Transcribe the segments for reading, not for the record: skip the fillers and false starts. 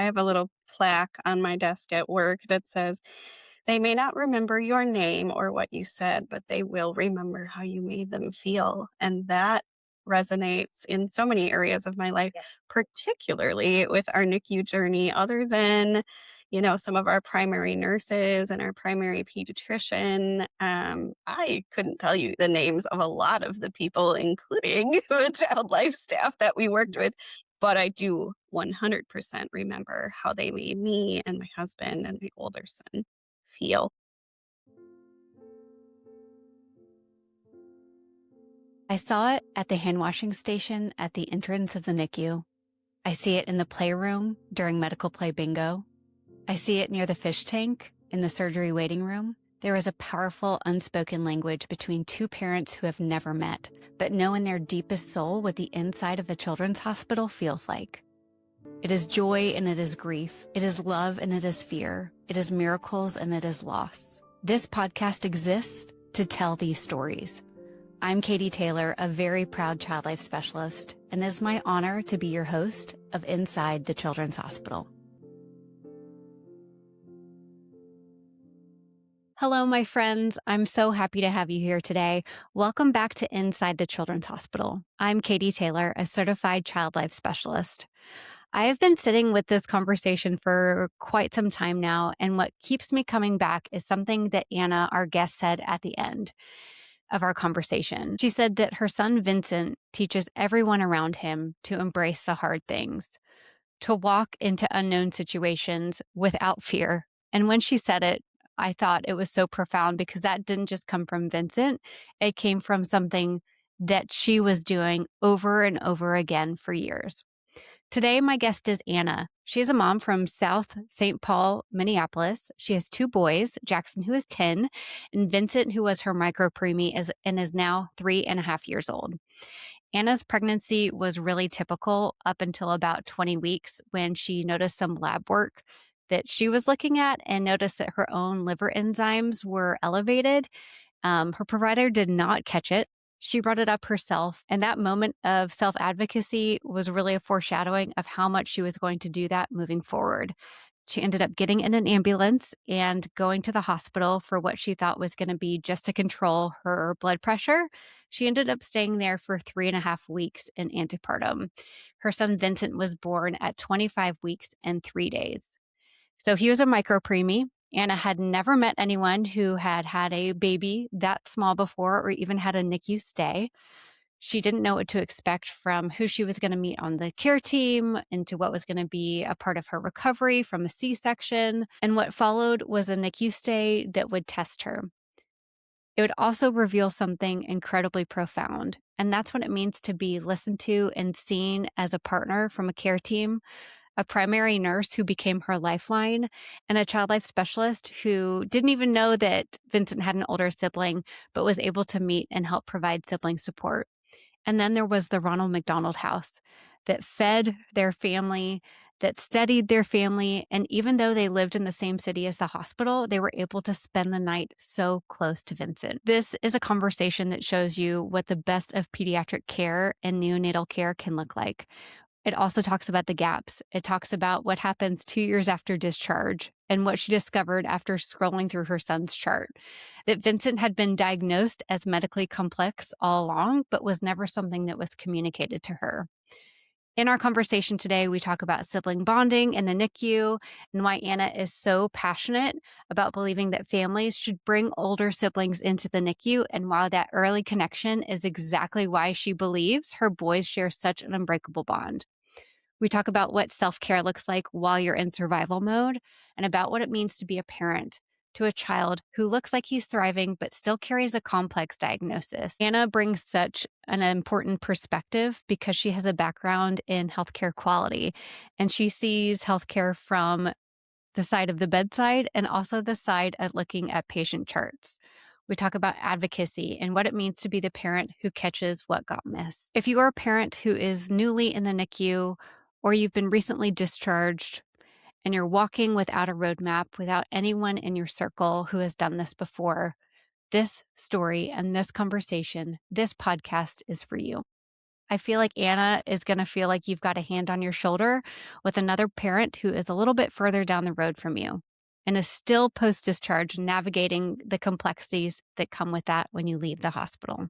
have a little plaque on my desk at work that says, "They may not remember your name or what you said, but they will remember how you made them feel." And that resonates in so many areas of my life, Yeah. particularly with our NICU journey, other than, some of our primary nurses and our primary pediatrician. I couldn't tell you the names of a lot of the people, including the child life staff that we worked with, but I do 100% remember how they made me and my husband and my older son feel. I saw it at the hand washing station at the entrance of the NICU. I see it in the playroom during medical play bingo. I see it near the fish tank in the surgery waiting room. There is a powerful unspoken language between two parents who have never met, but know in their deepest soul what the inside of a children's hospital feels like. It is joy and it is grief. It is love and it is fear. It is miracles and it is loss. This podcast exists to tell these stories. I'm Katie Taylor, a very proud child life specialist, and it is my honor to be your host of Inside the Children's Hospital. Hello, my friends. I'm so happy to have you here today. Welcome back to Inside the Children's Hospital. I'm Katie Taylor, a certified child life specialist. I have been sitting with this conversation for quite some time now, and what keeps me coming back is something that Anna, our guest, said at the end of our conversation. She said that her son Vincent teaches everyone around him to embrace the hard things, to walk into unknown situations without fear. And when she said it, I thought it was so profound because that didn't just come from Vincent. It came from something that she was doing over and over again for years. Today, my guest is Anna. She is a mom from South St. Paul, Minneapolis. She has two boys, Jackson, who is 10, and Vincent, who was her micro preemie and is now 3.5 years old. Anna's pregnancy was really typical up until about 20 weeks when she noticed some lab work that she was looking at and noticed that her own liver enzymes were elevated. Her provider did not catch it. She brought it up herself. And that moment of self advocacy was really a foreshadowing of how much she was going to do that moving forward. She ended up getting in an ambulance and going to the hospital for what she thought was going to be just to control her blood pressure. She ended up staying there for 3.5 weeks in antepartum. Her son Vincent was born at 25 weeks and 3 days. So he was a micro preemie. Anna had never met anyone who had had a baby that small before or even had a NICU stay. She didn't know what to expect from who she was going to meet on the care team into what was going to be a part of her recovery from a C-section. And what followed was a NICU stay that would test her. It would also reveal something incredibly profound. And that's what it means to be listened to and seen as a partner from a care team, a primary nurse who became her lifeline, and a child life specialist who didn't even know that Vincent had an older sibling, but was able to meet and help provide sibling support. And then there was the Ronald McDonald House that fed their family, that steadied their family. And even though they lived in the same city as the hospital, they were able to spend the night so close to Vincent. This is a conversation that shows you what the best of pediatric care and neonatal care can look like. It also talks about the gaps. It talks about what happens 2 years after discharge and what she discovered after scrolling through her son's chart. That Vincent had been diagnosed as medically complex all along, but was never something that was communicated to her. In our conversation today, we talk about sibling bonding in the NICU and why Anna is so passionate about believing that families should bring older siblings into the NICU, and why that early connection is exactly why she believes her boys share such an unbreakable bond. We talk about what self-care looks like while you're in survival mode and about what it means to be a parent to a child who looks like he's thriving but still carries a complex diagnosis. Anna brings such an important perspective because she has a background in healthcare quality, and she sees healthcare from the side of the bedside and also the side of looking at patient charts. We talk about advocacy and what it means to be the parent who catches what got missed. If you are a parent who is newly in the NICU or you've been recently discharged and you're walking without a roadmap, without anyone in your circle who has done this before, this story and this conversation, this podcast is for you. I feel like Anna is going to feel like you've got a hand on your shoulder with another parent who is a little bit further down the road from you and is still post discharge navigating the complexities that come with that when you leave the hospital.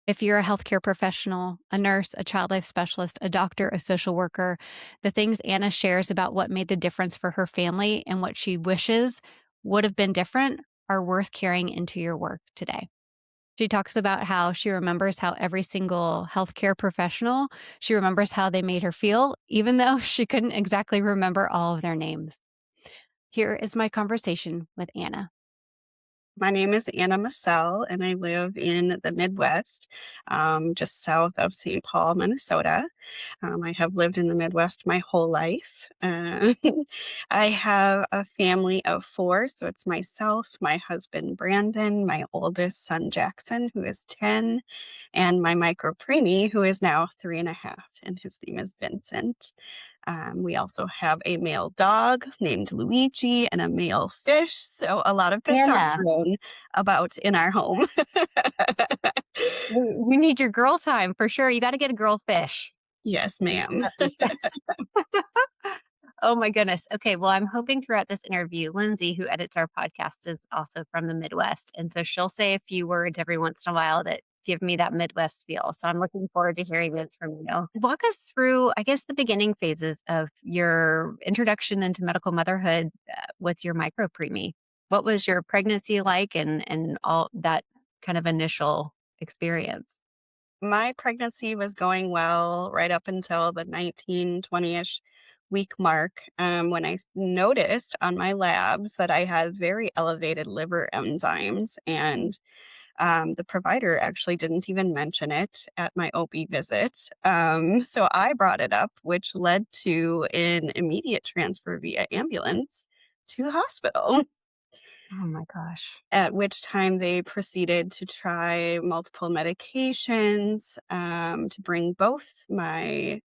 If you're a healthcare professional, a nurse, a child life specialist, a doctor, a social worker, the things Anna shares about what made the difference for her family and what she wishes would have been different are worth carrying into your work today. She talks about how she remembers how every single healthcare professional, she remembers how they made her feel, even though she couldn't exactly remember all of their names. Here is my conversation with Anna. My name is Anna Massell, and I live in the Midwest, just south of St. Paul, Minnesota. I have lived in the Midwest my whole life. I have a family of four, so it's myself, my husband Brandon, my oldest son Jackson, who is 10, and my micro preemie, who is now 3.5, and his name is Vincent. We also have a male dog named Luigi and a male fish. So a lot of Anna, testosterone about in our home. you need your girl time for sure. You got to get a girl fish. Yes, ma'am. Oh my goodness. Okay. Well, I'm hoping throughout this interview, Lindsay, who edits our podcast, is also from the Midwest. And so she'll say a few words every once in a while that give me that Midwest feel. So I'm looking forward to hearing this from you. Walk us through, I guess, the beginning phases of your introduction into medical motherhood with your micro preemie. What was your pregnancy like and all that kind of initial experience? My pregnancy was going well right up until the 19, 20-ish week mark, when noticed on my labs that I had very elevated liver enzymes. And the provider actually didn't even mention it at my OB visit. So I brought it up, which led to an immediate transfer via ambulance to hospital. Oh my gosh. At which time they proceeded to try multiple medications, to bring both my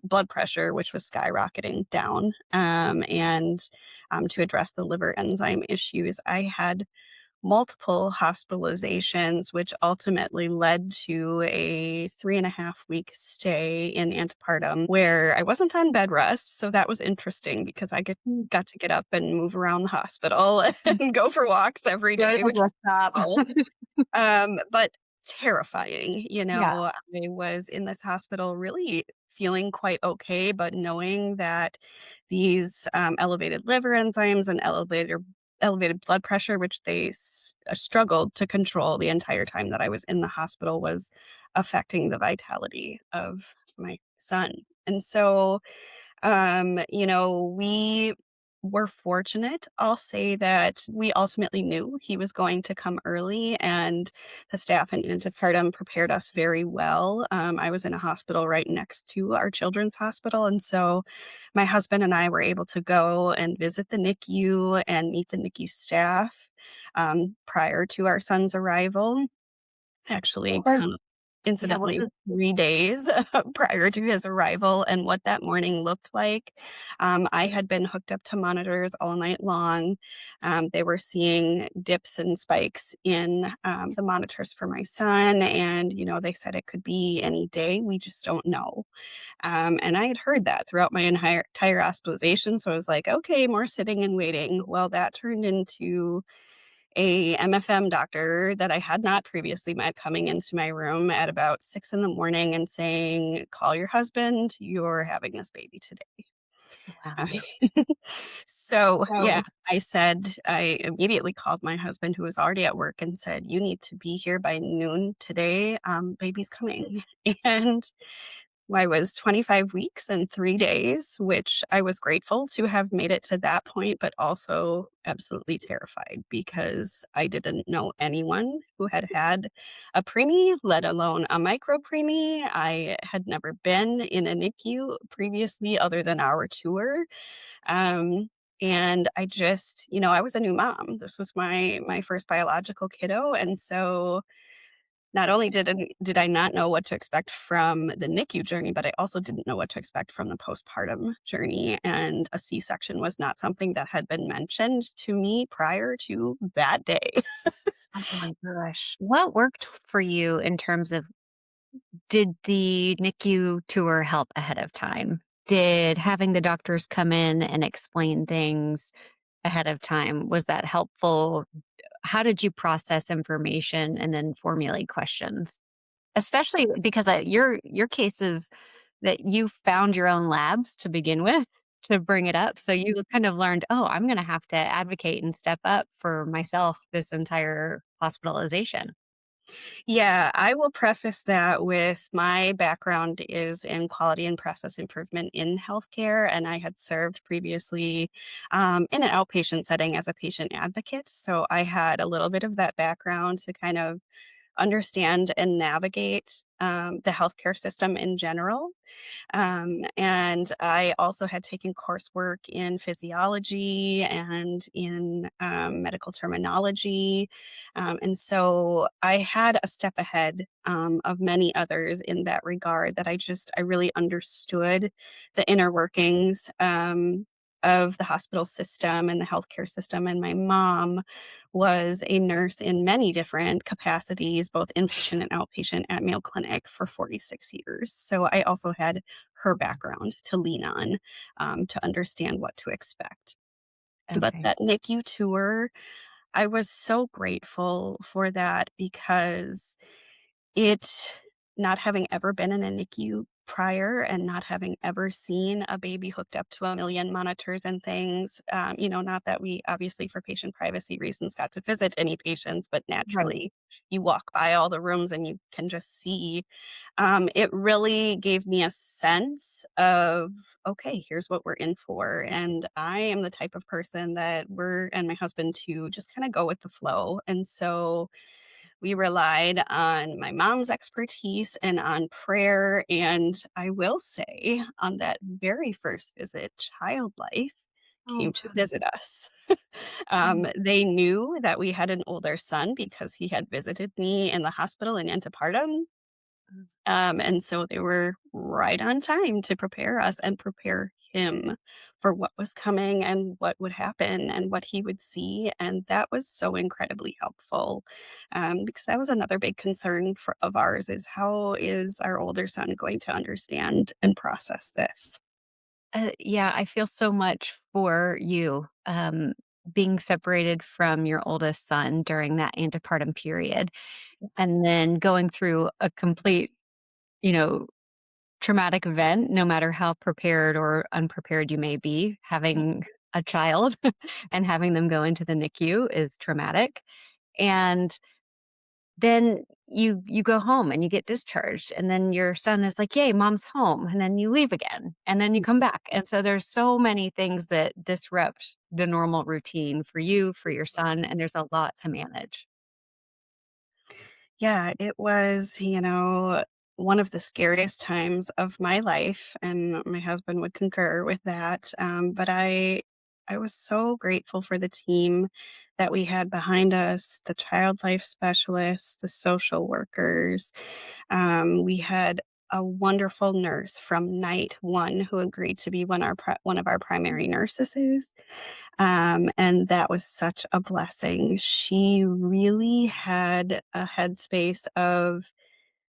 blood pressure, which was skyrocketing, down, and to address the liver enzyme issues. I had multiple hospitalizations, which ultimately led to a 3.5 week stay in antepartum where I wasn't on bed rest. So that was interesting because got to get up and move around the hospital and go for walks every Good day, to which was stop. cool. But terrifying, Yeah. I was in this hospital really feeling quite okay, but knowing that these, elevated liver enzymes and elevated blood pressure, which struggled to control the entire time that I was in the hospital, was affecting the vitality of my son. And so, we were fortunate. I'll say that we ultimately knew he was going to come early, and the staff in Antepartum prepared us very well. I was in a hospital right next to our children's hospital, and so my husband and I were able to go and visit the NICU and meet the NICU staff prior to our son's arrival. Actually, What was kind of yeah, what incidentally, was 3 days prior to his arrival and what that morning looked like. I had been hooked up to monitors all night long. They were seeing dips and spikes in, the monitors for my son, and, they said it could be any day, we just don't know. And I had heard that throughout my entire hospitalization, so I was like, "Okay, more sitting and waiting." Well, that turned into a MFM doctor that I had not previously met coming into my room at about 6 in the morning and saying, "Call your husband, you're having this baby today." wow. Uh, So, yeah, So I immediately called my husband who was already at work and said, "You need to be here by noon today, baby's coming." And I was 25 weeks and 3 days, which I was grateful to have made it to that point, but also absolutely terrified because I didn't know anyone who had had a preemie, let alone a micro preemie. I had never been in a NICU previously other than our tour. Um, and I was a new mom. This was my first biological kiddo, and so not only did I not know what to expect from the NICU journey, but I also didn't know what to expect from the postpartum journey, and a C-section was not something that had been mentioned to me prior to that day. oh my gosh. What worked for you in terms of Did the NICU tour help ahead of time? Did having the doctors come in and explain things ahead of time, was that helpful? How did you process information and then formulate questions? Especially because, your case is that you found your own labs to begin with to bring it up, so you kind of learned, "Oh, I'm gonna have to advocate and step up for myself this entire hospitalization." Yeah, I will preface that with my background is in quality and process improvement in healthcare, and I had served previously in an outpatient setting as a patient advocate. So I had a little bit of that background to kind of understand and navigate the healthcare system in general. And I also had taken coursework in physiology and in medical terminology. And so I had a step ahead of many others in that regard that I really understood the inner workings. Of the hospital system and the healthcare system. And my mom was a nurse in many different capacities, both inpatient and outpatient at Mayo Clinic for 46 years. So I also had her background to lean on, to understand what to expect. But Okay. that NICU tour, I was so grateful for that because it not having ever been in a NICU prior and not having ever seen a baby hooked up to a million monitors and things, not that we obviously for patient privacy reasons got to visit any patients, but Right. naturally you walk by all the rooms and you can just see. It really gave me a sense of, okay, here's what we're in for. And I am the type of person that and my husband too, just kind of go with the flow. And so we relied on my mom's expertise and on prayer. And I will say, on that very first visit, Child Life Oh, came to good. visit us. Mm, They knew that we had an older son because he had visited me in the hospital in antepartum. mm. And so they were right on time to prepare us and prepare him for what was coming and what would happen and what he would see. And that was so incredibly helpful, because that was another big concern of ours is how is our older son going to understand and process this? Yeah, I feel so much for you, being separated from your oldest son during that antepartum period, and then going through a complete, you know, traumatic event, no matter how prepared or unprepared you may be. Having a child and having them go into the NICU is traumatic. And then you go home and you get discharged, and then your son is like, "Yay, mom's home," and then you leave again, and then you come back, and so there's so many things that disrupt the normal routine for you, for your son, and there's a lot to manage. Yeah, it was, one of the scariest times of my life, and my husband would concur with that. But I was so grateful for the team that we had behind us, the child life specialists, the social workers. We had a wonderful nurse from night one who agreed to be one of our primary nurses. And that was such a blessing. She really had a headspace of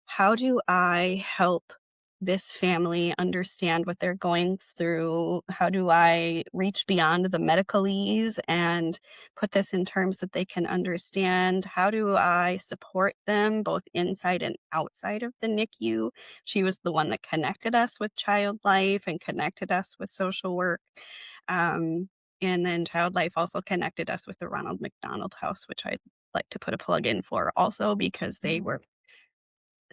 how do I help this family understand what they're going through? How do I reach beyond the medicalese and put this in terms that they can understand? How do I support them both inside and outside of the NICU? She was the one that connected us with Child Life and connected us with social work. Um, and then Child Life also connected us with the Ronald McDonald House, which I'd like to put a plug in for also because they Mm. were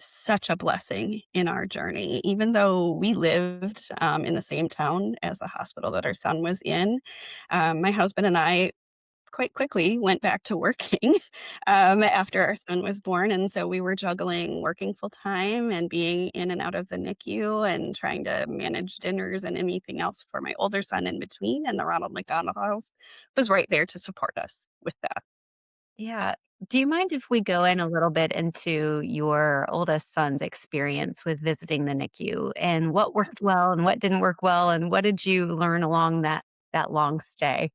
such a blessing in our journey. Even though we lived, in the same town as the hospital that our son was in, my husband and I quite quickly went back to working, after our son was born, and so we were juggling working full time and being in and out of the NICU and trying to manage dinners and anything else for my older son in between, and the Ronald McDonald House was right there to support us with that. Yeah. Do you mind if we go in a little bit into your oldest son's experience with visiting the NICU and what worked well and what didn't work well, and what did you learn along that long stay?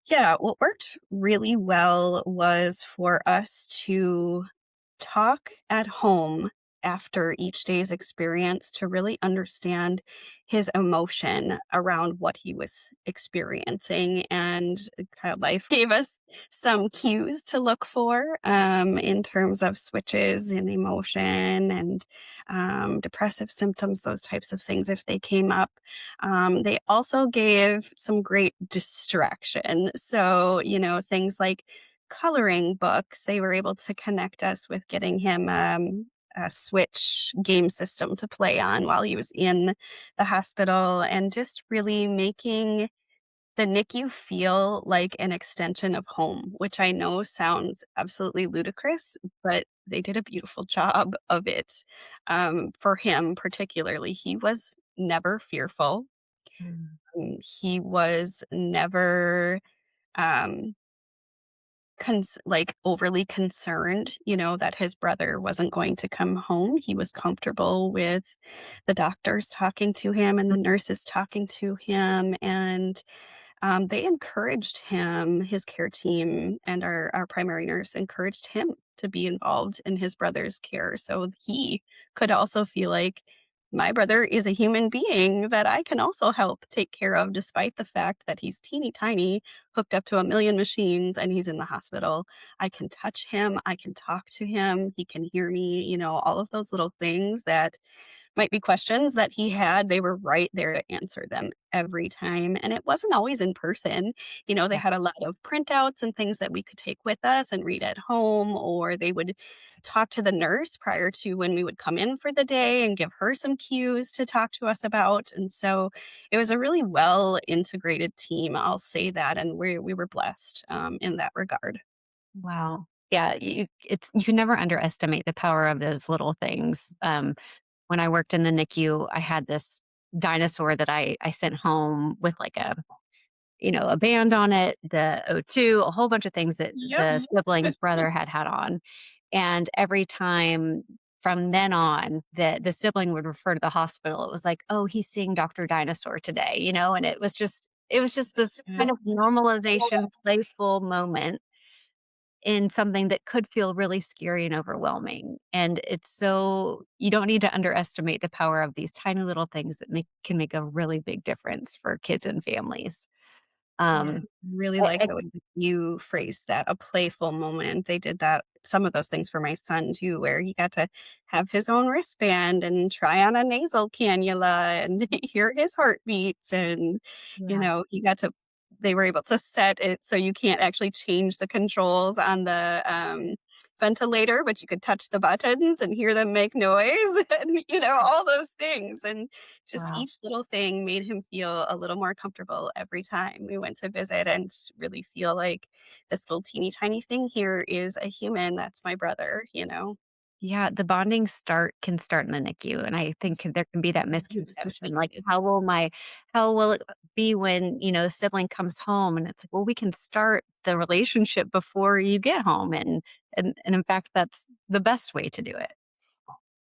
Yeah, what worked really well was for us to talk at home after each day's experience to really understand his emotion around what he was experiencing. And Child Life gave us some cues to look for in terms of switches in emotion and depressive symptoms, those types of things if they came up. They also gave some great distraction. So, things like coloring books, they were able to connect us with getting him a Switch game system to play on while he was in the hospital and just really making the NICU feel like an extension of home, which I know sounds absolutely ludicrous, but they did a beautiful job of it. For him, particularly, he was never fearful. He was never um, like overly concerned, that his brother wasn't going to come home. He was comfortable with the doctors talking to him and the nurses talking to him. And they encouraged him, his care team and our primary nurse encouraged him to be involved in his brother's care so he could also feel like my brother is a human being that I can also help take care of despite the fact that he's teeny tiny, hooked up to a million machines, and he's in the hospital. I can touch him, I can talk to him, he can hear me, all of those little things that might be questions that he had, they were right there to answer them every time, and it wasn't always in person. They Yeah. had a lot of printouts and things that we could take with us and read at home, or they would talk to the nurse prior to when we would come in for the day and give her some cues to talk to us about, and so it was a really well integrated team, I'll say that, and we were blessed, in that regard. Wow. Yeah, you can never underestimate the power of those little things. When I worked in the NICU, I had this dinosaur that I sent home with like a band on it, the O2, a whole bunch of things that Yep. the sibling's brother had on. And every time from then on that the sibling would refer to the hospital, it was like, "Oh, he's seeing Dr. Dinosaur today," and it was just this kind of normalization, playful moment in something that could feel really scary and overwhelming. And it's so you don't need to underestimate the power of these tiny little things that can make a really big difference for kids and families. Yeah, Um, really I like I the way that you phrased that, a playful moment. They did that some of those things for my son too, where he got to have his own wristband and try on a nasal cannula and hear his heartbeats and, Yeah. he got to they were able to set it so you can't actually change the controls on the, ventilator, but you could touch the buttons and hear them make noise and, all those things, and just Wow. each little thing made him feel a little more comfortable every time we went to visit and really feel like this little teeny tiny thing here is a human. That's my brother. Yeah, the bonding can start in the NICU, and I think there can be that misconception, like, how will it be when, a sibling comes home? And it's like, well, we can start the relationship before you get home, and in fact, that's the best way to do it.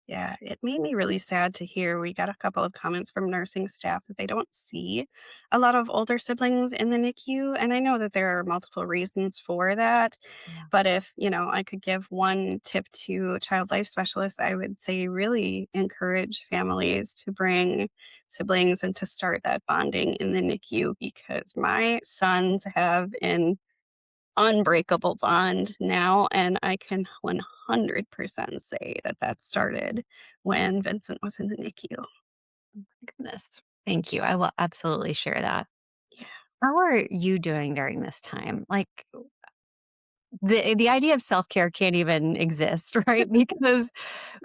Yeah, it made me really sad to hear. We got a couple of comments from nursing staff that they don't see a lot of older siblings in the NICU. And I know that there are multiple reasons for that. Yeah. But if, I could give one tip to child life specialists, I would say really encourage families to bring siblings and to start that bonding in the NICU because my sons have an unbreakable bond now, and I can 100% say that that started when Vincent was in the NICU. Goodness. Thank you. I will absolutely share that. Yeah. How are you doing during this time? Like, the idea of self-care can't even exist, right? Because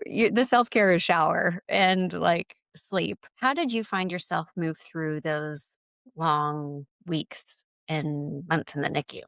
the self-care is shower and, like, sleep. How did you find yourself move through those long weeks and months in the NICU?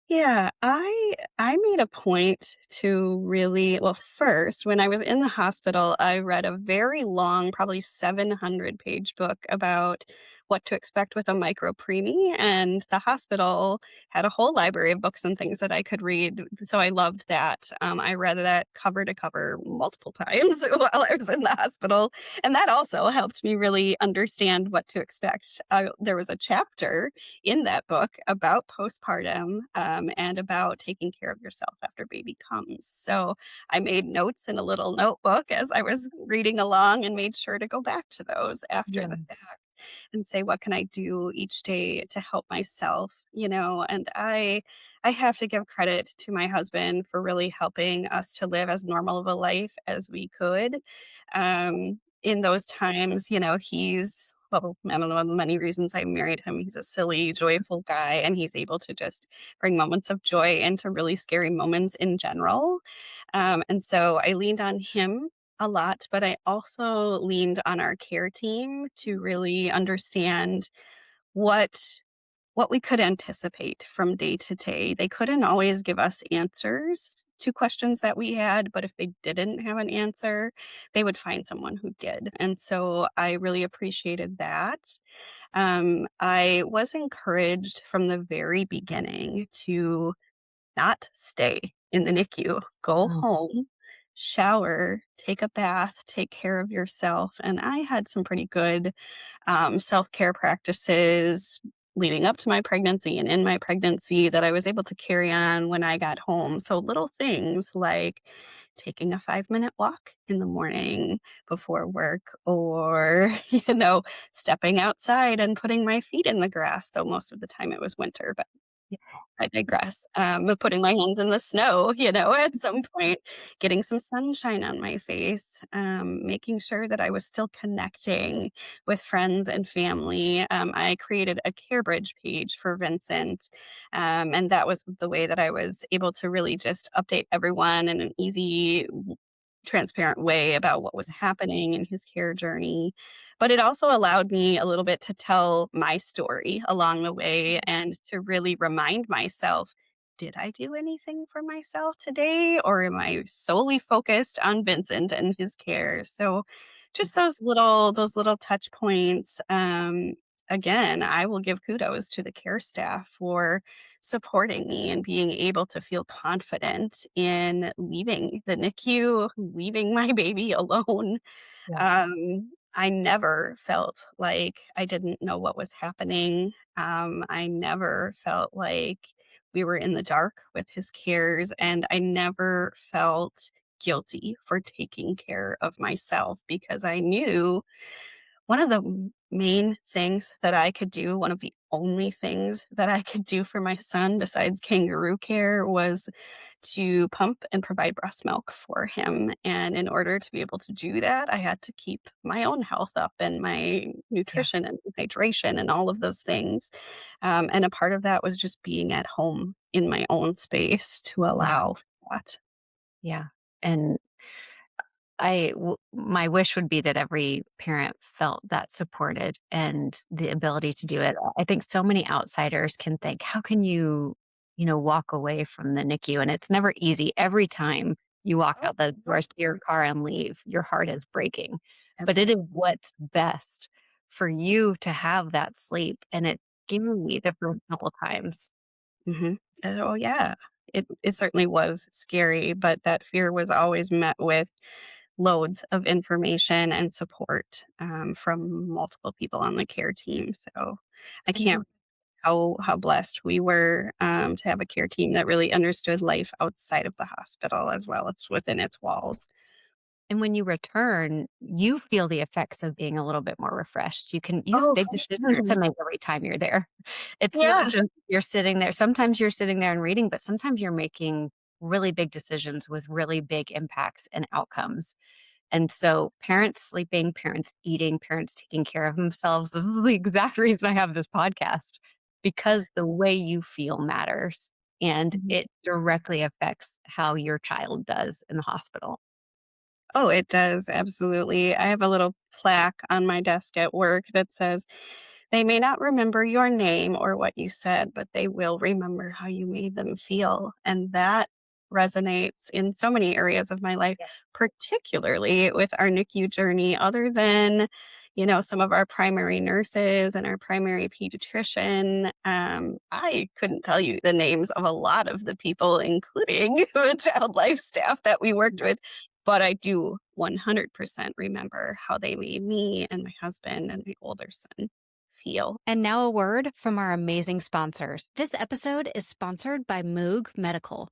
Yeah, I made a point to really well, first, when I was in the hospital, I read a very long, probably 700-page book about what to expect with a micro preemie, and the hospital had a whole library of books and things that I could read. So I loved that. I read that cover to cover multiple times while I was in the hospital. And that also helped me really understand what to expect. There was a chapter in that book about postpartum and about taking care of yourself after baby comes. So I made notes in a little notebook as I was reading along and made sure to go back to those after the Yeah. fact and say, what can I do each day to help myself? And I have to give credit to my husband for really helping us to live as normal of a life as we could. In those times, he's well, I don't know the many reasons I married him. He's a silly, joyful guy, and he's able to just bring moments of joy into really scary moments in general. And so I leaned on him a lot, but I also leaned on our care team to really understand what what we could anticipate from day to day. They couldn't always give us answers to questions that we had, but if they didn't have an answer, they would find someone who did. And so I really appreciated that. I was encouraged from the very beginning to not stay in the NICU. Go Mm. home, shower, take a bath, take care of yourself. And I had some pretty good self care practices leading up to my pregnancy and in my pregnancy that I was able to carry on when I got home. So little things like taking a 5-minute walk in the morning before work or, stepping outside and putting my feet in the grass, though most of the time it was winter, but Yeah. I digress. Of putting my hands in the snow, at some point, getting some sunshine on my face, making sure that I was still connecting with friends and family. I created a Care Bridge page for Vincent, and that was the way that I was able to really just update everyone in an easy, transparent way about what was happening in his care journey. But it also allowed me a little bit to tell my story along the way and to really remind myself, did I do anything for myself today? Or am I solely focused on Vincent and his care? So just those little touch points. Again, I will give kudos to the care staff for supporting me and being able to feel confident in leaving the NICU, leaving my baby alone. Yeah. I never felt like I didn't know what was happening. I never felt like we were in the dark with his cares, and I never felt guilty for taking care of myself because I knew one of the main things that I could do, one of the only things that I could do for my son besides kangaroo care was to pump and provide breast milk for him. And in order to be able to do that, I had to keep my own health up and my Yeah. nutrition and hydration and all of those things. And a part of that was just being at home in my own space to Yeah. allow for that. Yeah. And my wish would be that every parent felt that supported and the ability to do it. I think so many outsiders can think, how can you walk away from the NICU? And it's never easy. Every time you walk Oh, out the no, doors to your car and leave, your heart is breaking. But it is absolutely. what's best for you to have that sleep. And it gave me the first couple times. Mhm. Oh, yeah. It certainly was scary, but that fear was always met with loads of information and support, from multiple people on the care team, so I can't And how blessed we were, to have a care team that really understood life outside of the hospital as well as within its walls. And when you return, you feel the effects of being a little bit more refreshed. You have Oh, big for decisions sure. to make every time you're there. It's not Yeah. just you're sitting there. Sometimes you're sitting there and reading, but sometimes you're making really big decisions with really big impacts and outcomes. And so parents sleeping, parents eating, parents taking care of themselves. This is the exact reason I have this podcast because the way you feel matters and Mhm. it directly affects how your child does in the hospital. Oh, it does, absolutely. I have a little plaque on my desk at work that says, "They may not remember your name or what you said, but they will remember how you made them feel." And that resonates in so many areas of my life, particularly with our NICU journey, other than, some of our primary nurses and our primary pediatrician, I couldn't tell you the names of a lot of the people, including the child life staff that we worked with, but I do 100% remember how they made me and my husband and my older son feel. And now a word from our amazing sponsors. This episode is sponsored by Moog Medical.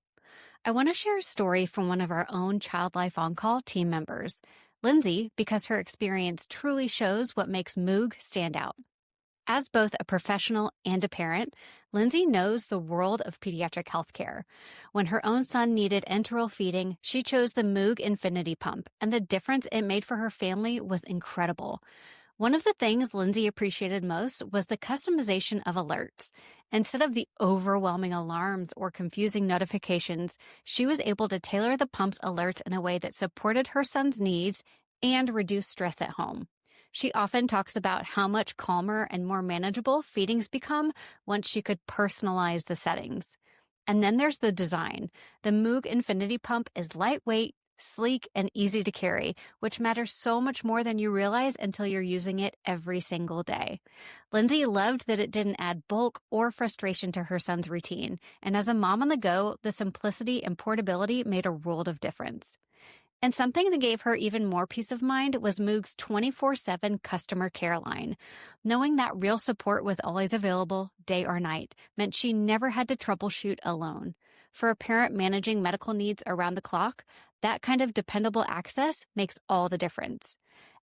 I want to share a story from one of our own Child Life On Call team members, Lindsay, because her experience truly shows what makes Moog stand out. As both a professional and a parent, Lindsay knows the world of pediatric healthcare. When her own son needed enteral feeding, she chose the Moog Infinity Pump, and the difference it made for her family was incredible. One of the things Lindsay appreciated most was the customization of alerts. Instead of the overwhelming alarms or confusing notifications, she was able to tailor the pump's alerts in a way that supported her son's needs and reduced stress at home. She often talks about how much calmer and more manageable feedings become once she could personalize the settings. And then there's the design. The Moog Infinity Pump is lightweight, sleek, and easy to carry, which matters so much more than you realize until you're using it every single day. Lindsay loved that it didn't add bulk or frustration to her son's routine, and as a mom on the go, the simplicity and portability made a world of difference. And something that gave her even more peace of mind was Moog's 24/7 customer care line. Knowing that real support was always available, day or night, meant she never had to troubleshoot alone. For a parent managing medical needs around the clock, that kind of dependable access makes all the difference.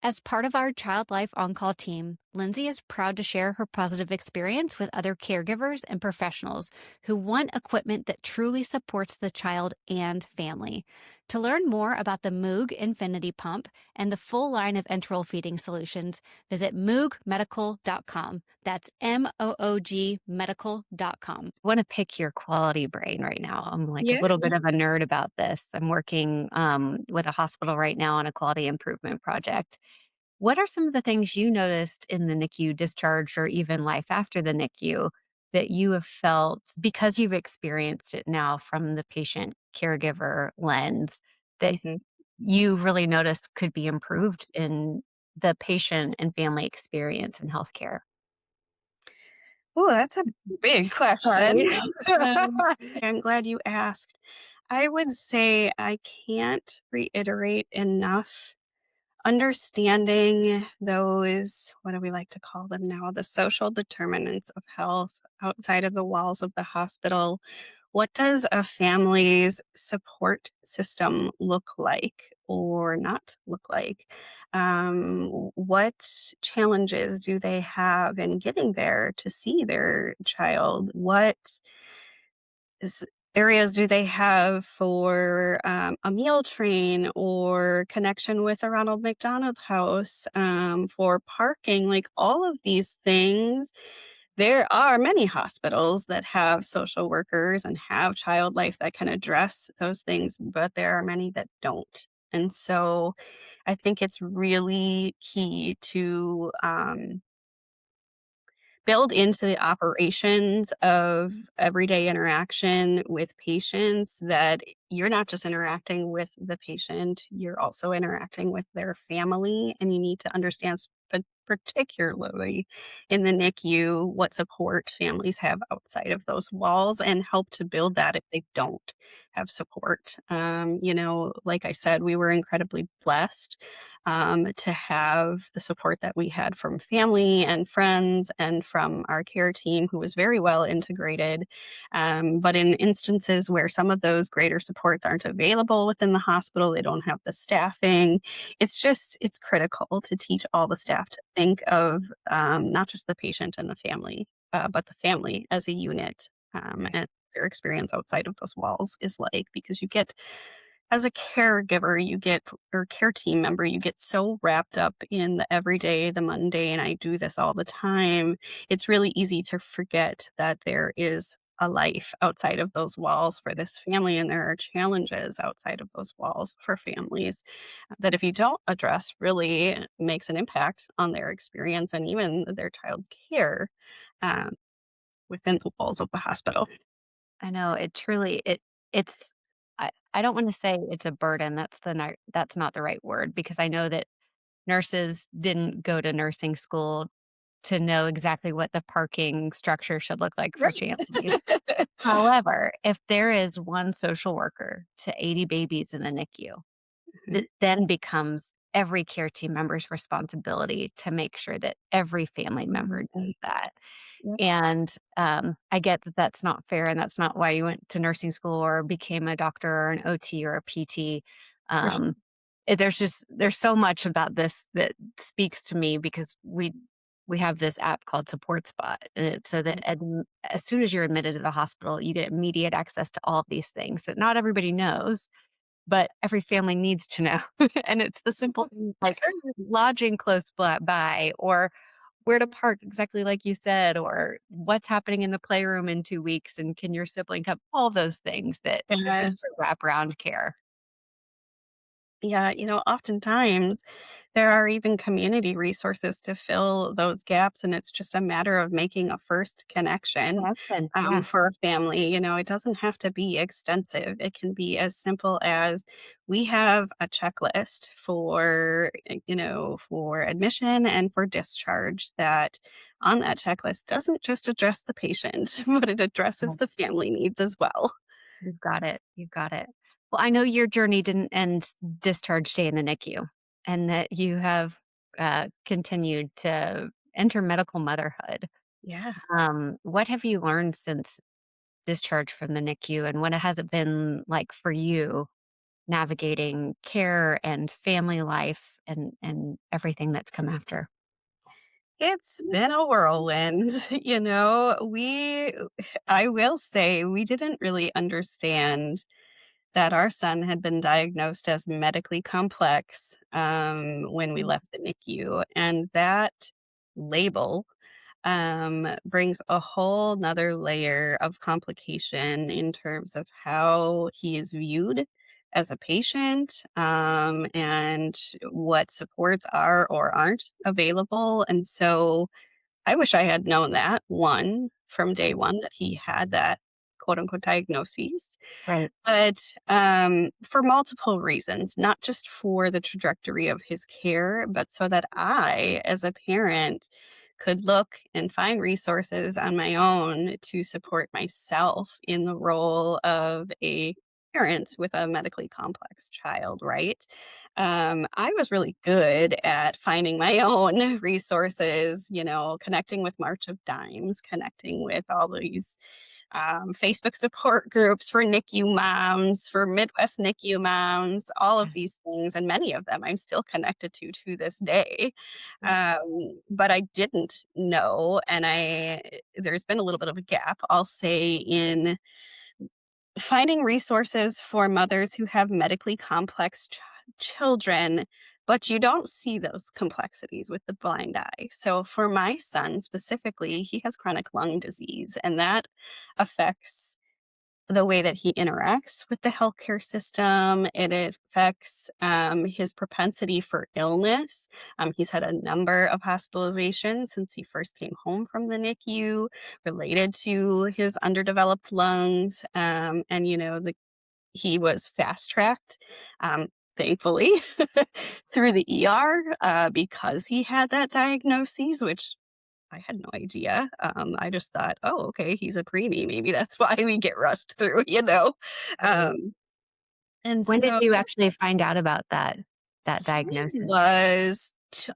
As part of our Child Life On Call team, Lindsay is proud to share her positive experience with other caregivers and professionals who want equipment that truly supports the child and family. To learn more about the Moog Infinity Pump and the full line of enteral feeding solutions, visit moogmedical.com. That's MOOG medical.com. I want to pick your quality brain right now. I'm like a Yeah. little bit of a nerd about this. I'm working with a hospital right now on a quality improvement project. What are some of the things you noticed in the NICU discharge or even life after the NICU that you have felt because you've experienced it now from the patient caregiver lens that Mhm. you really noticed could be improved in the patient and family experience in healthcare? Oh, that's a big question. Right? I'm glad you asked. I would say I can't reiterate enough understanding those, what do we like to call them now? The social determinants of health outside of the walls of the hospital. What does a family's support system look like or not look like? What challenges do they have in getting there to see their child? What is areas do they have for, a meal train or connection with a Ronald McDonald House, for parking? Like, all of these things, there are many hospitals that have social workers and have child life that can address those things, but there are many that don't. And so, I think it's really key to, build into the operations of everyday interaction with patients that you're not just interacting with the patient, you're also interacting with their family, and you need to understand particularly in the NICU what support families have outside of those walls and help to build that if they don't have support. Like I said, we were incredibly blessed to have the support that we had from family and friends and from our care team, who was very well integrated. But in instances where some of those greater supports aren't available within the hospital, they don't have the staffing, it's critical to teach all the staff to think of not just the patient and the family, but the family as a unit, and their experience outside of those walls is like, because you get, as a caregiver, you get, or care team member, you get so wrapped up in the everyday, the mundane. I do this all the time. It's really easy to forget that there is a life outside of those walls for this family, and there are challenges outside of those walls for families that, if you don't address, really makes an impact on their experience and even their child's care, um, within the walls of the hospital. I know it truly it's I don't want to say it's a burden. That's not the right word because I know that nurses didn't go to nursing school to know exactly what the parking structure should look like for Right. families. However, if there is one social worker to 80 babies in a NICU, Mhm, that then becomes every care team member's responsibility to make sure that every family member does absolutely. that. Yep, And, I get that that's not fair, and that's not why you went to nursing school or became a doctor or an OT or a PT. for sure. Um, there's so much about this that speaks to me because we have this app called Support Spot, and it's so that as soon as you're admitted to the hospital, you get immediate access to all of these things that not everybody knows, but every family needs to know. And it's the simple things like Sure. lodging close by or where to park exactly like you said, or what's happening in the playroom in 2 weeks, and can your sibling come all those things that is just Yes. for wraparound care. Yeah, oftentimes there are even community resources to fill those gaps, and it's just a matter of making a first connection Connection, yeah. for a family. It doesn't have to be extensive. It can be as simple as we have a checklist for admission and for discharge that on that checklist doesn't just address the patient, but it addresses Right. the family needs as well. You've got it, you've got it. Well, I know your journey didn't end discharge day in the NICU, and that you have, continued to enter medical motherhood. Yeah. What have you learned since discharge from the NICU, and what has it been like for you navigating care and family life and everything that's come after? It's been a whirlwind. I will say we didn't really understand that our son had been diagnosed as medically complex when we Mm, left the NICU. And that label brings a whole nother layer of complication in terms of how he is viewed as a patient and what supports are or aren't available. And so I wish I had known that, one, from day one, that he had that quote unquote diagnosis. right. But, for multiple reasons, not just for the trajectory of his care, but so that I, as a parent, could look and find resources on my own to support myself in the role of a parent with a medically complex child, right? I was really good at finding my own resources, connecting with March of Dimes, connecting with all these Facebook support groups for NICU moms, for Midwest NICU moms, all of these things, and many of them I'm still connected to this day. But I didn't know, and there's been a little bit of a gap, I'll say, in finding resources for mothers who have medically complex children, but you don't see those complexities with the blind eye. So, for my son specifically, he has chronic lung disease, and that affects the way that he interacts with the healthcare system. It affects his propensity for illness. He's had a number of hospitalizations since he first came home from the NICU related to his underdeveloped lungs. And, he was fast tracked, thankfully, through the ER because he had that diagnosis, which I had no idea. I just thought, "Oh, okay, he's a preemie. Maybe that's why we get rushed through?" Right. Um, and When did so you actually find out about that he diagnosis? was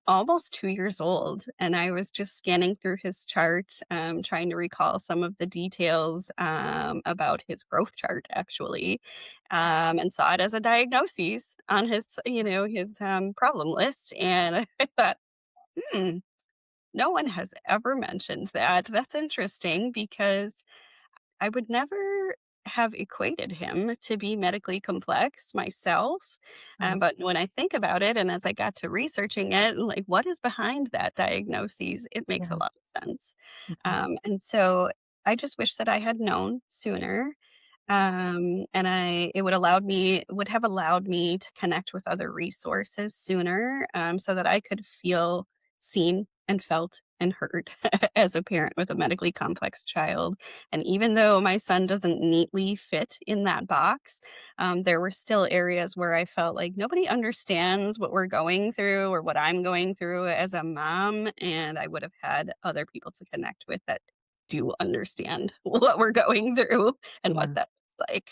almost 2 years old, and I was just scanning through his chart, trying to recall some of the details about his growth chart, actually, and saw it as a diagnosis on his problem list, and I thought, "Hmm, no one has ever mentioned that. That's interesting because I would never have equated him to be medically complex myself. Right. But when I think about it, and as I got to researching it, like what is behind that diagnosis, it makes a Yeah. lot of sense. Mhm. And so I just wish that I had known sooner. And it would have allowed me to connect with other resources sooner, so that I could feel seen and felt and heard as a parent with a medically complex child. And even though my son doesn't neatly fit in that box, there were still areas where I felt like nobody understands what we're going through or what I'm going through as a mom. And I would have had other people to connect with that do understand what we're going through and what Yeah. that looks like.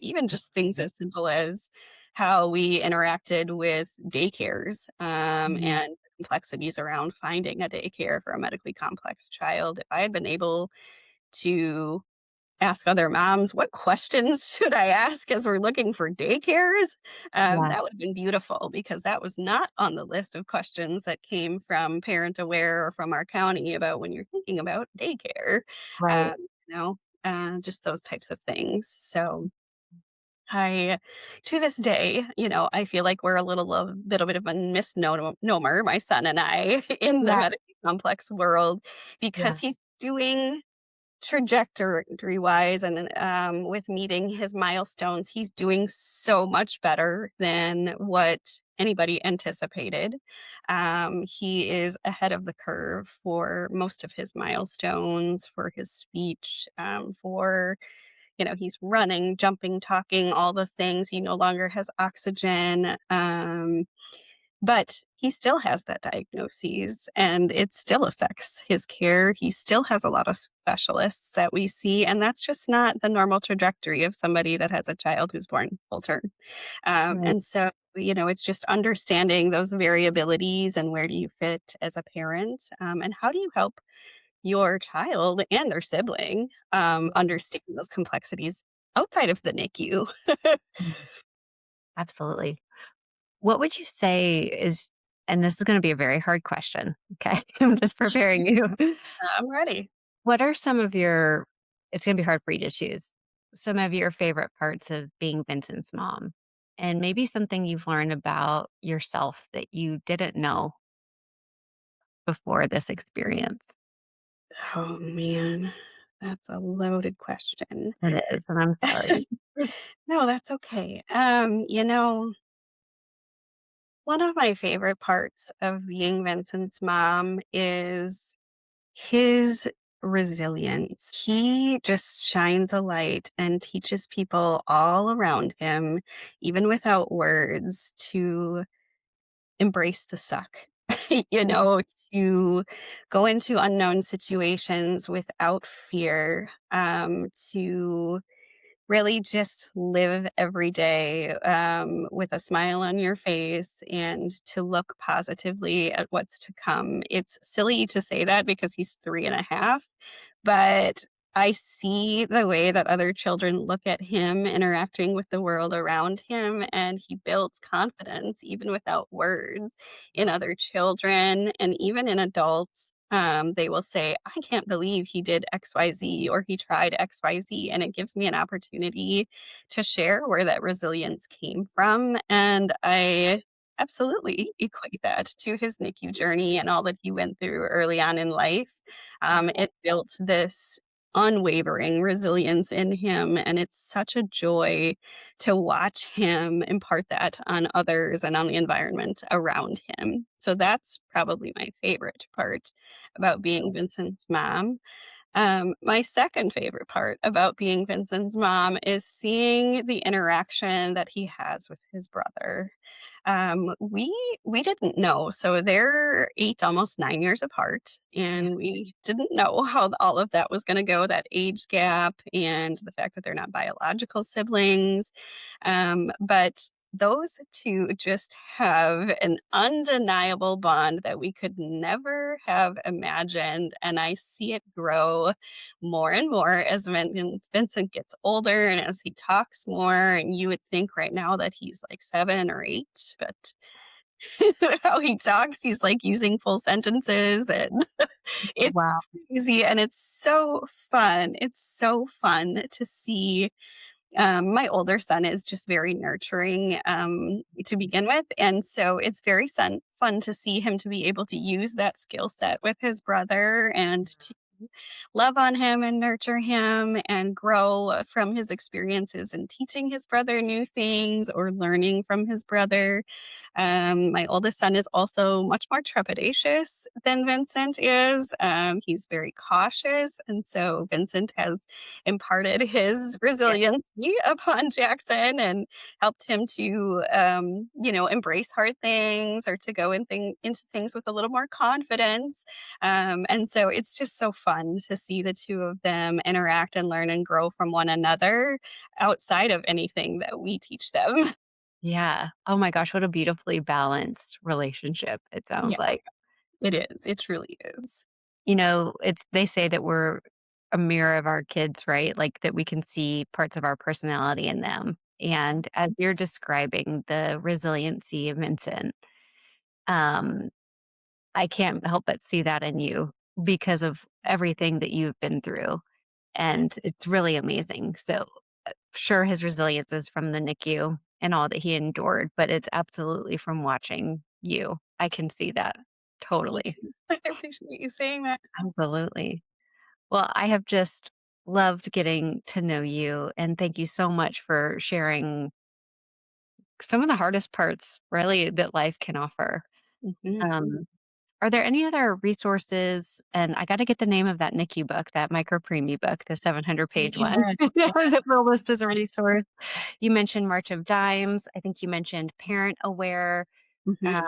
Even just things as simple as how we interacted with daycares Mhm. and the complexities around finding a daycare for a medically complex child. If I had been able to ask other moms, what questions should I ask as we're looking for daycares? Yeah. That would have been beautiful because that was not on the list of questions that came from Parent Aware or from our county about when you're thinking about daycare. Um, Right. you know, just those types of things. So I to this day, I feel like we're a little bit of a misnomer, my son and I, in the Yeah. medically complex world because Yeah. he's doing trajectory-wise and, with meeting his milestones, he's doing so much better than what anybody anticipated. He is ahead of the curve for most of his milestones, for his speech, he's running, jumping, talking, all the things. He no longer has oxygen. But he still has that diagnosis and it still affects his care. He still has a lot of specialists that we see, and that's just not the normal trajectory of somebody that has a child who's born full term. Right. And so, it's just understanding those variabilities and where do you fit as a parent, and how do you help your child and their sibling understand those complexities outside of the NICU. Mhm. Absolutely. What would you say is, and this is going to be a very hard question. Okay. I'm just preparing you. I'm ready. What are some of your, it's going to be hard for you to choose, some of your favorite parts of being Vincent's mom? And maybe something you've learned about yourself that you didn't know before this experience. Oh man, that's a loaded question. It is. And I'm sorry. No, that's okay. One of my favorite parts of being Vincent's mom is his resilience. He just shines a light and teaches people all around him, even without words, to embrace the suck. you Yeah. know, to go into unknown situations without fear, to really just live every day with a smile on your face and to look positively at what's to come. It's silly to say that because he's 3.5, but I see the way that other children look at him interacting with the world around him, and he builds confidence, even without words, in other children and even in adults. They will say, I can't believe he did XYZ or he tried XYZ. And it gives me an opportunity to share where that resilience came from. And I absolutely equate that to his NICU journey and all that he went through early on in life. It built this unwavering resilience in him. And it's such a joy to watch him impart that on others and on the environment around him. So that's probably my favorite part about being Vincent's mom. My second favorite part about being Vincent's mom is seeing the interaction that he has with his brother. We didn't know, so they're 8, almost 9 years apart, Yeah. and we didn't know how all of that was going to go. That age gap and the fact that they're not biological siblings, but those two just have an undeniable bond that we could never have imagined. And I see it grow more and more as Vincent gets older and as he talks more. And you would think right now that he's like 7 or 8, but how he talks, he's like using full sentences and it's Wow. crazy. And it's so fun. It's so fun to see. My older son is just very nurturing, to begin with, and so it's very fun to see him to be able to use that skill set with his brother and to love on him and nurture him and grow from his experiences and teaching his brother new things or learning from his brother. My oldest son is also much more trepidatious than Vincent is. He's very cautious. And so Vincent has imparted his Yeah. resiliency upon Jackson and helped him to, embrace hard things or to go into things with a little more confidence. And so it's just so fun to see the two of them interact and learn and grow from one another outside of anything that we teach them. Yeah. Oh my gosh, what a beautifully balanced relationship it Yeah, sounds like. it is. It truly is. It's they say that we're a mirror of our kids, right? Like that we can see parts of our personality in them. And as you're describing the resiliency of Vincent, um, I can't help but see that in you because of everything that you've been through. And it's really amazing. So, sure, his resilience is from the NICU and all that he endured, but it's absolutely from watching you. I can see that Thank totally. you. I appreciate you saying that. Absolutely. Well, I have just loved getting to know you, and thank you so much for sharing some of the hardest parts, really, that life can offer. Mhm. Um, are there any other resources? And I got to get the name of that NICU book, that micro preemie book, the 700-page one Yes, yes. that we'll list as a resource. You mentioned March of Dimes. I think you mentioned Parent Aware. Mhm.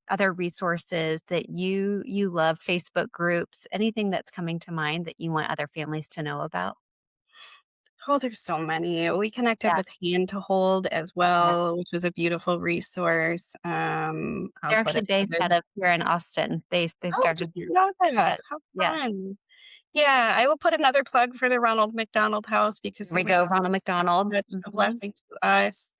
Other resources that you love, Facebook groups, anything that's coming to mind that you want other families to know about? Oh, there's so many. We connected Yeah, with Hand to Hold as yeah. well, which was a beautiful resource. I'll They're put actually based another. out of here in Austin. They Oh, started didn't know that. it. How Yeah. fun. Yeah, I will put another plug for the Ronald McDonald House because There they we were go, Ronald McDonald. such a Mhm. blessing to us,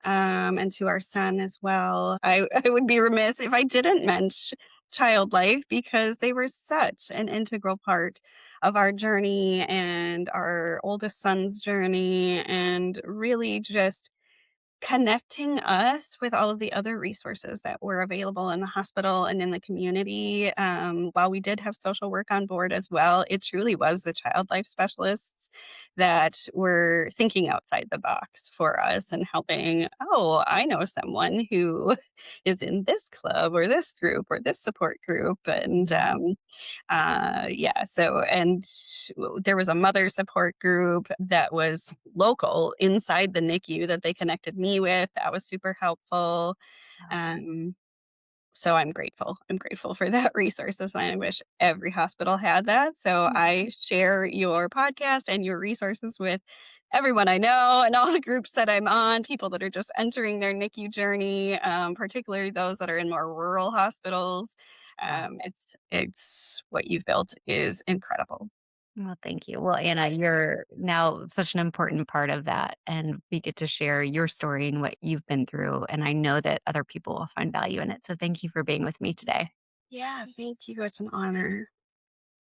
and to our son as well. I would be remiss if I didn't mention Child Life because they were such an integral part of our journey and our oldest son's journey, and really just connecting us with all of the other resources that were available in the hospital and in the community. While we did have social work on board as well, it truly was the child life specialists that were thinking outside the box for us and helping. Oh, I know someone who is in this club or this group or this support group. And Mhm. yeah, so, and there was a mother support group that was local inside the NICU that they connected me with. That was super helpful. Wow. Um, so I'm grateful. I'm grateful for that resources, and I wish every hospital had that. So I share your podcast and your resources with everyone I know and all the groups that I'm on, people that are just entering their NICU journey, particularly those that are in more rural hospitals. Wow. It's what you've built is incredible. Well, thank you. Well, Anna, you're now such an important part of that, and we get to share your story and what you've been through, and I know that other people will find value in it, so thank you for being with me today. Yeah, thank you. It's an honor.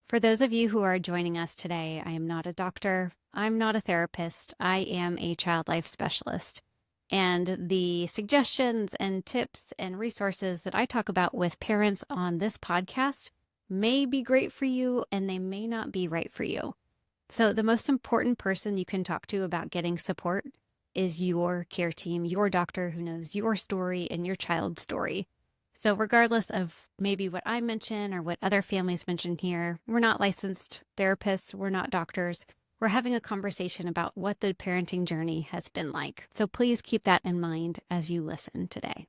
For those of you who are joining us today, I am not a doctor. I'm not a therapist. I am a child life specialist. And the suggestions and tips and resources that I talk about with parents on this podcast may be great for you and they may not be right for you. So, the most important person you can talk to about getting support is your care team, your doctor who knows your story and your child's story. So, regardless of maybe what I mention or what other families mention here, we're not licensed therapists, we're not doctors. We're having a conversation about what the parenting journey has been like. So, please keep that in mind as you listen today.